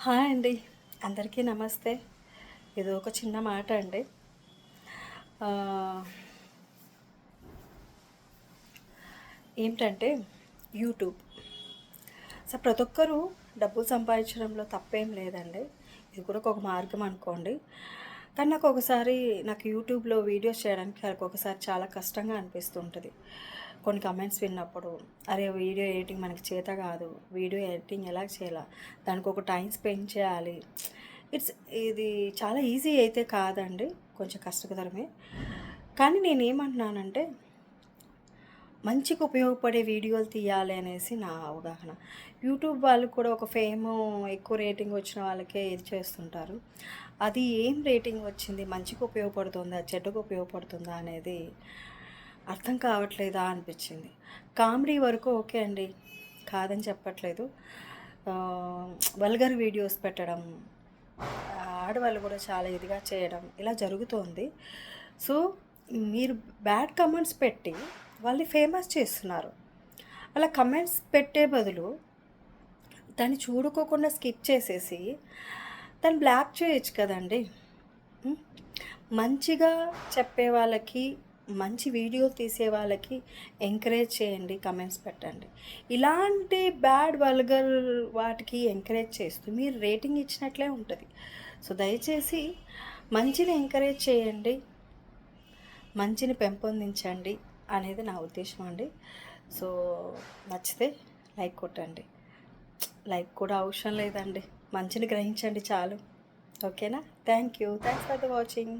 Hi అండి, అందరికీ నమస్తే. ఇది ఒక చిన్న మాట అండి. ఏంటంటే యూట్యూబ్. సో ప్రతి ఒక్కరూ డబ్బులు సంపాదించడంలో తప్పేం లేదండి. ఇది కూడా ఒక మార్గం అనుకోండి. కానీ నాకు యూట్యూబ్లో వీడియోస్ చేయడానికి ఒక్కొక్కసారి చాలా కష్టంగా అనిపిస్తుంటుంది. కొన్ని కమెంట్స్ విన్నప్పుడు, అరే వీడియో ఎడిటింగ్ మనకి చేత కాదు, వీడియో ఎడిటింగ్ ఎలా చేయాలా, దానికి ఒక టైం స్పెండ్ చేయాలి. ఇట్స్ ఇది చాలా ఈజీ అయితే కాదండి, కొంచెం కష్టతరమే. కానీ నేనేమంటున్నానంటే మంచికి ఉపయోగపడే వీడియోలు తీయాలి అనేసి నా అవగాహన. యూట్యూబ్ వాళ్ళు కూడా ఒక ఎక్కువ రేటింగ్ వచ్చిన వాళ్ళకే ఇది చేస్తుంటారు. అది ఏం రేటింగ్ వచ్చింది, మంచికి ఉపయోగపడుతుందా, చెడ్డకు ఉపయోగపడుతుందా అనేది అర్థం కావట్లేదా అనిపించింది. కామెడీ వరకు ఓకే అండి, కాదని చెప్పట్లేదు. వల్గర్ వీడియోస్ పెట్టడం, ఆడవాళ్ళు కూడా చాలా ఇదిగా చేయడం ఇలా జరుగుతోంది. సో మీరు బ్యాడ్ కమెంట్స్ పెట్టి వాళ్ళని ఫేమస్ చేస్తున్నారు. అలా కమెంట్స్ పెట్టే బదులు దాన్ని చూడుకోకుండా స్కిప్ చేసేసి దాన్ని బ్లాక్ చేయొచ్చు కదండి. మంచిగా చెప్పే వాళ్ళకి, మంచి వీడియో తీసే వాళ్ళకి ఎంకరేజ్ చేయండి, కమెంట్స్ పెట్టండి. ఇలాంటి బ్యాడ్ వల్గర్ వాటికి ఎంకరేజ్ చేస్తూ మీరు రేటింగ్ ఇచ్చినట్లే ఉంటుంది. సో దయచేసి మంచిని ఎంకరేజ్ చేయండి, మంచిని పెంపొందించండి అనేది నా ఉద్దేశం అండి. సో నచ్చితే లైక్ కొట్టండి. లైక్ కూడా అవసరం లేదండి, మంచిని గ్రహించండి చాలు. ఓకేనా? Thanks for the watching.